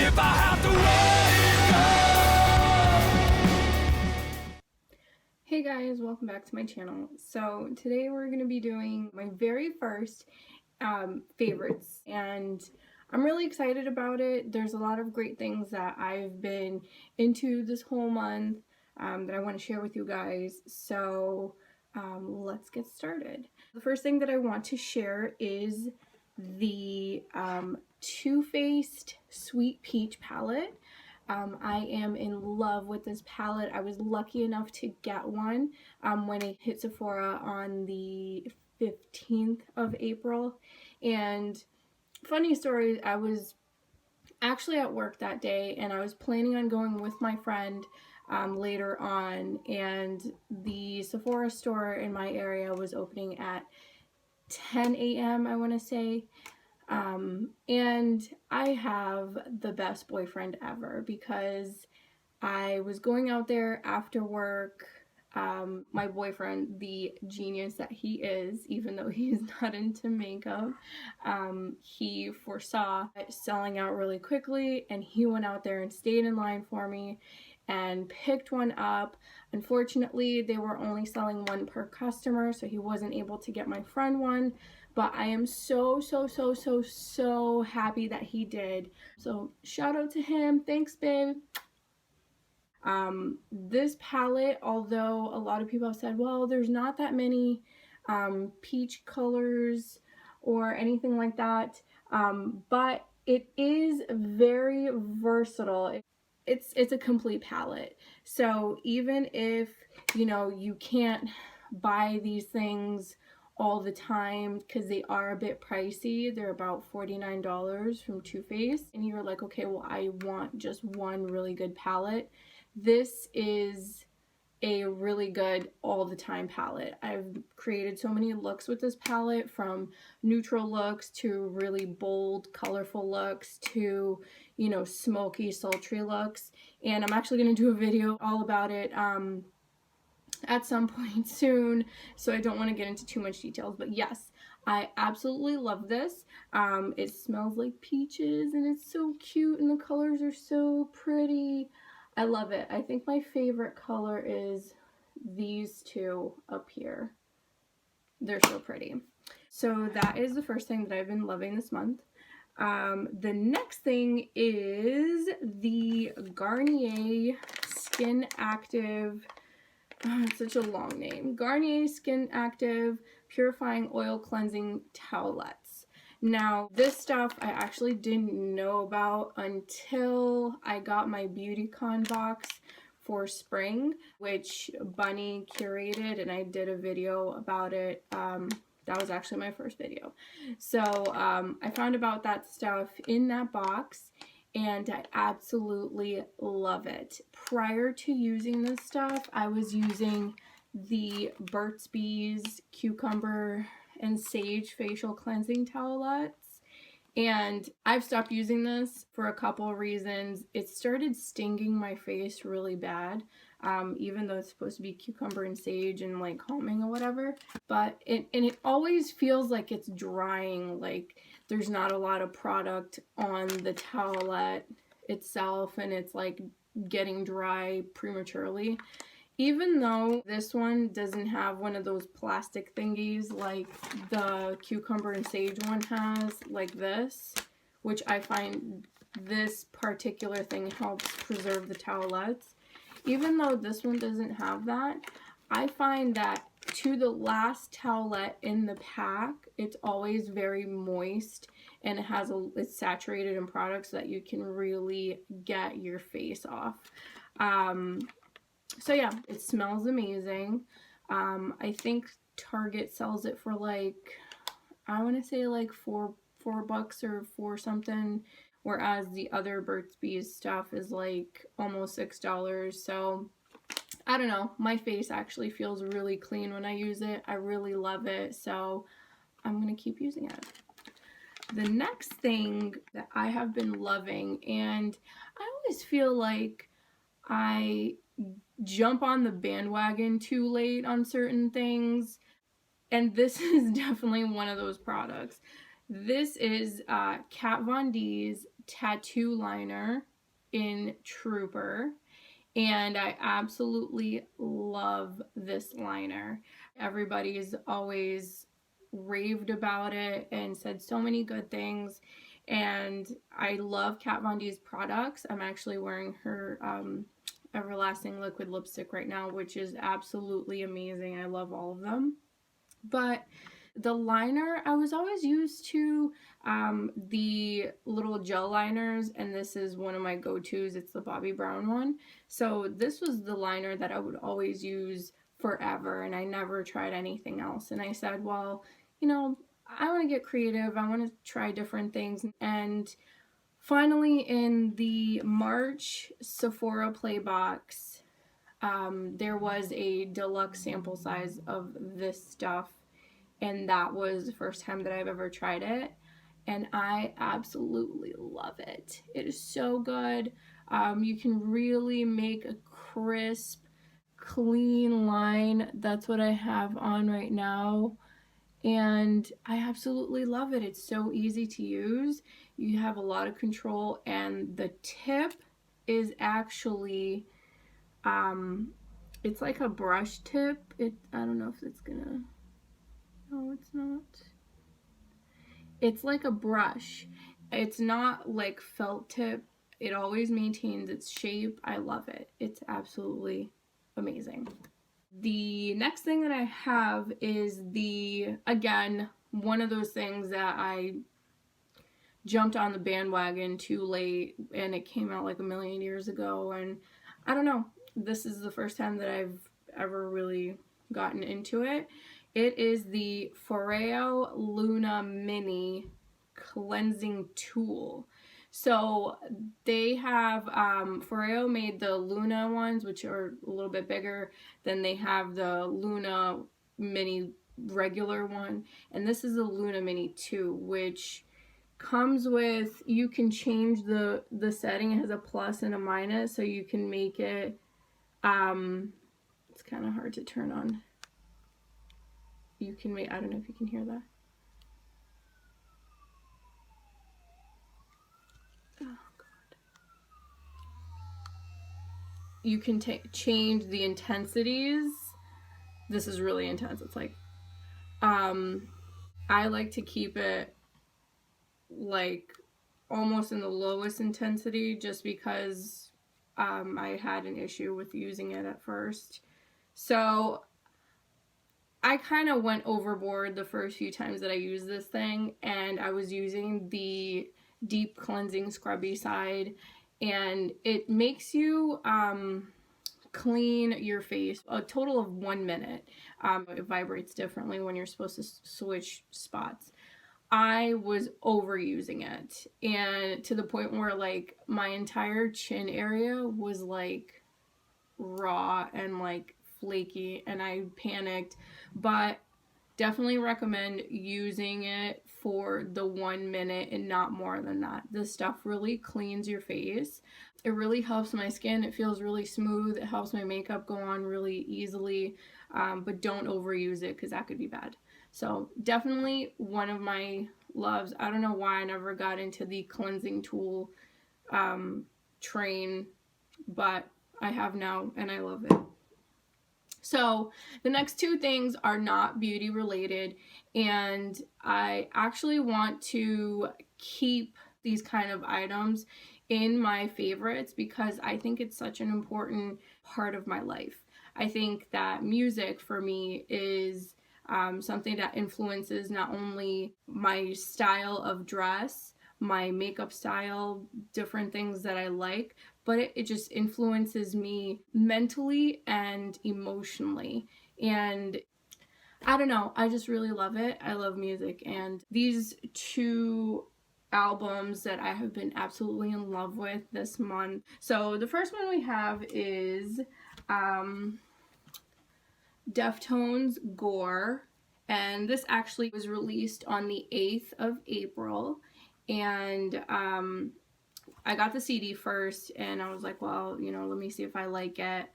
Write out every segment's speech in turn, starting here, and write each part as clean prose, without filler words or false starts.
if I have to wake up. Hey guys, welcome back to my channel. So today we're going to be doing my very first favorites, and I'm really excited about it. There's a lot of great things that I've been into this whole month that I want to share with you guys. So let's get started. The first thing that I want to share is the Too Faced Sweet Peach palette. I am in love with this palette. I was lucky enough to get one when it hit Sephora on the 15th of April. And funny story, I was actually at work that day and I was planning on going with my friend later on, and the Sephora store in my area was opening at 10 a.m. I want to say. And I have the best boyfriend ever because I was going out there after work. My boyfriend, the genius that he is, even though he's not into makeup, he foresaw it selling out really quickly, and he went out there and stayed in line for me and picked one up. Unfortunately, they were only selling one per customer, so he wasn't able to get my friend one. But I am so happy that he did. So shout out to him. Thanks, babe. This palette, although a lot of people have said, well, there's not that many peach colors or anything like that, but it is very versatile. It's a complete palette. So even if, you know, you can't buy these things all the time because they are a bit pricey, they're about $49 from Too Faced, and you're like, okay, well, I want just one really good palette. This is a really good all the time palette. I've created so many looks with this palette, from neutral looks to really bold, colorful looks to, you know, smoky, sultry looks. And I'm actually going to do a video all about it at some point soon, so I don't want to get into too much details. But yes, I absolutely love this. It smells like peaches and it's so cute and the colors are so pretty. I love it. I think my favorite color is these two up here. They're so pretty. So that is the first thing that I've been loving this month. The next thing is the Garnier Skin Active, it's such a long name, Garnier Skin Active Purifying Oil Cleansing Towelettes. Now, this stuff I actually didn't know about until I got my BeautyCon box for spring, which Bunny curated, and I did a video about it. That was actually my first video. So I found about that stuff in that box, and I absolutely love it. Prior to using this stuff, I was using the Burt's Bees Cucumber and Sage Facial Cleansing Towelettes, and I've stopped using this for a couple of reasons. It started stinging my face really bad, even though it's supposed to be cucumber and sage and like calming or whatever, but it always feels like it's drying, like there's not a lot of product on the towelette itself and it's like getting dry prematurely. Even though this one doesn't have one of those plastic thingies like the cucumber and sage one has, like this, which I find this particular thing helps preserve the towelettes. Even though this one doesn't have that, I find that to the last towelette in the pack, it's always very moist, and it's saturated in product so that you can really get your face off. So yeah, it smells amazing. I think Target sells it for like, I want to say like $4 or $4 something, whereas the other Burt's Bees stuff is like almost $6. So I don't know, my face actually feels really clean when I use it. I really love it, so I'm gonna keep using it. The next thing that I have been loving, and I always feel like I jump on the bandwagon too late on certain things, and this is definitely one of those products. This is Kat Von D's tattoo liner in Trooper, and I absolutely love this liner. Everybody's always raved about it and said so many good things, and I love Kat Von D's products. I'm actually wearing her Everlasting Liquid lipstick right now, which is absolutely amazing. I love all of them. But the liner, I was always used to the little gel liners, and this is one of my go-tos. It's the Bobbi Brown one. So this was the liner that I would always use forever, and I never tried anything else. And I said, well, you know, I want to get creative. I want to try different things. And finally, in the March Sephora Play box, there was a deluxe sample size of this stuff, and that was the first time that I've ever tried it, and I absolutely love it. It is so good. You can really make a crisp, clean line. That's what I have on right now, and I absolutely love it. It's so easy to use. You have a lot of control, and the tip is actually it's like a brush tip. I don't know if it's gonna, no, it's not. It's like a brush. It's not like felt tip. It always maintains its shape. I love it. It's absolutely amazing. The next thing that I have is again, one of those things that I jumped on the bandwagon too late, and it came out like a million years ago, and I don't know. This is the first time that I've ever really gotten into it. It is the Foreo Luna Mini Cleansing Tool. So they have, Foreo made the Luna ones, which are a little bit bigger. Then they have the Luna Mini regular one. And this is the Luna Mini 2, which comes with, you can change the setting. It has a plus and a minus, so you can make it, it's kind of hard to turn on. You can make, I don't know if you can hear that. Oh God. You can change the intensities. This is really intense. It's like, I like to keep it like almost in the lowest intensity, just because I had an issue with using it at first. So I kind of went overboard the first few times that I used this thing, and I was using the deep cleansing scrubby side, and it makes you clean your face a total of 1 minute. It vibrates differently when you're supposed to switch spots. I was overusing it, and to the point where like my entire chin area was like raw and like flaky, and I panicked. But definitely recommend using it for the 1 minute and not more than that. This stuff really cleans your face. It really helps my skin. It feels really smooth. It helps my makeup go on really easily, but don't overuse it because that could be bad. So definitely one of my loves. I don't know why I never got into the cleansing tool train, but I have now, and I love it. So the next two things are not beauty related, and I actually want to keep these kind of items in my favorites because I think it's such an important part of my life. I think that music for me is something that influences not only my style of dress, my makeup style, different things that I like, but it just influences me mentally and emotionally. And I don't know, I just really love it. I love music, and these two albums that I have been absolutely in love with this month. So the first one we have is Deftones Gore, and this actually was released on the 8th of April, and I got the CD first, and I was like, well, you know, let me see if I like it.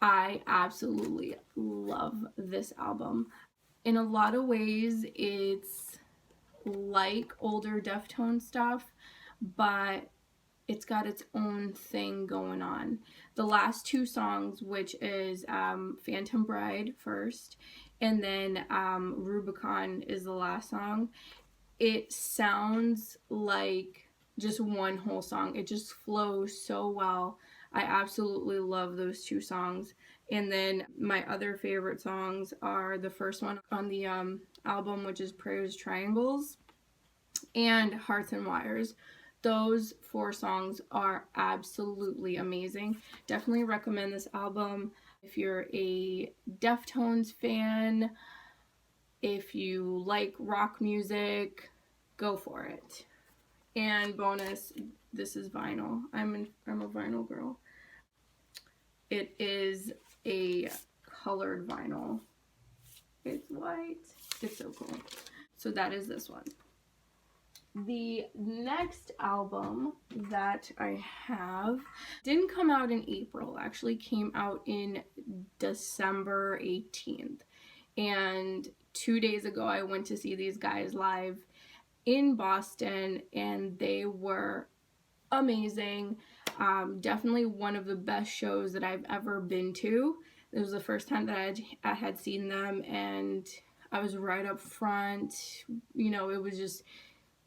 I absolutely love this album. In a lot of ways, it's like older Deftones stuff, but it's got its own thing going on. The last two songs, which is Phantom Bride first, and then Rubicon is the last song, it sounds like just one whole song. It just flows so well. I absolutely love those two songs. And then my other favorite songs are the first one on the album, which is Prayers Triangles, and Hearts and Wires. Those four songs are absolutely amazing. Definitely recommend this album if you're a Deftones fan. If you like rock music, go for it. And bonus, this is vinyl. I'm a vinyl girl. It is a colored vinyl. It's white. It's so cool. So that is this one. The next album that I have didn't come out in April, actually came out in December 18th. And 2 days ago, I went to see these guys live in Boston, and they were amazing. Definitely one of the best shows that I've ever been to. It was the first time that I had seen them, and I was right up front. You know, it was just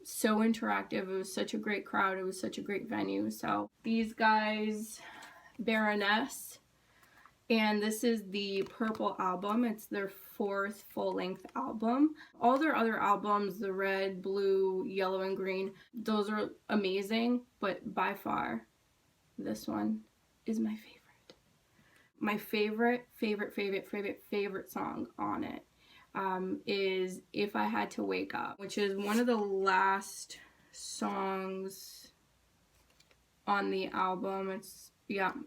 so interactive. It was such a great crowd. It was such a great venue. So these guys, Baroness, and this is the Purple album. It's their fourth full-length album. All their other albums, the red, blue, yellow, and green, those are amazing, but by far, this one is my favorite. My favorite song on it is If I Had to Wake Up, which is one of the last songs on the album.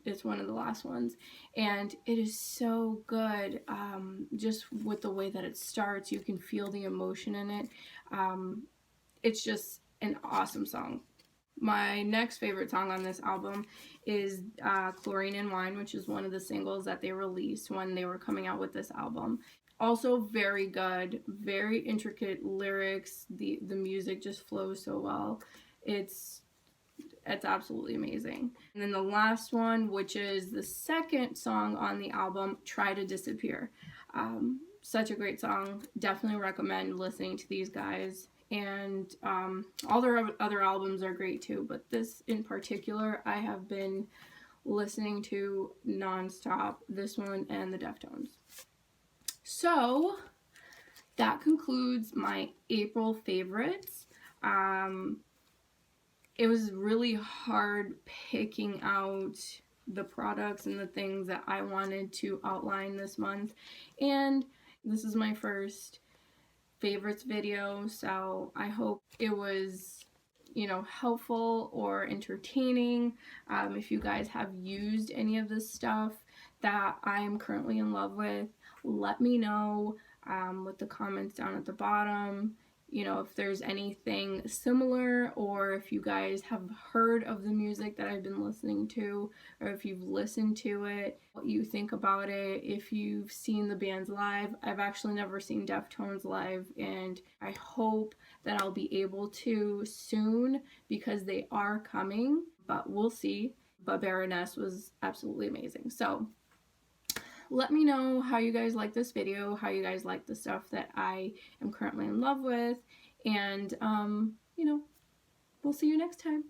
It's one of the last ones, and it is so good. Just with the way that it starts, you can feel the emotion in it. It's just an awesome song. My next favorite song on this album is Chlorine and Wine, which is one of the singles that they released when they were coming out with this album. Also very good, very intricate lyrics. The music just flows so well. It's absolutely amazing. And then the last one, which is the second song on the album, Try to Disappear. Such a great song. Definitely recommend listening to these guys. And all their other albums are great too, but this in particular I have been listening to nonstop. This one and the Deftones. So that concludes my April favorites. It was really hard picking out the products and the things that I wanted to outline this month. And this is my first favorites video, so I hope it was, you know, helpful or entertaining. If you guys have used any of this stuff that I'm currently in love with, let me know with the comments down at the bottom. You know, if there's anything similar, or if you guys have heard of the music that I've been listening to, or if you've listened to it, what you think about it, if you've seen the bands live. I've actually never seen Deftones live, and I hope that I'll be able to soon because they are coming, but we'll see. But Baroness was absolutely amazing. So let me know how you guys like this video, how you guys like the stuff that I am currently in love with, and, you know, we'll see you next time.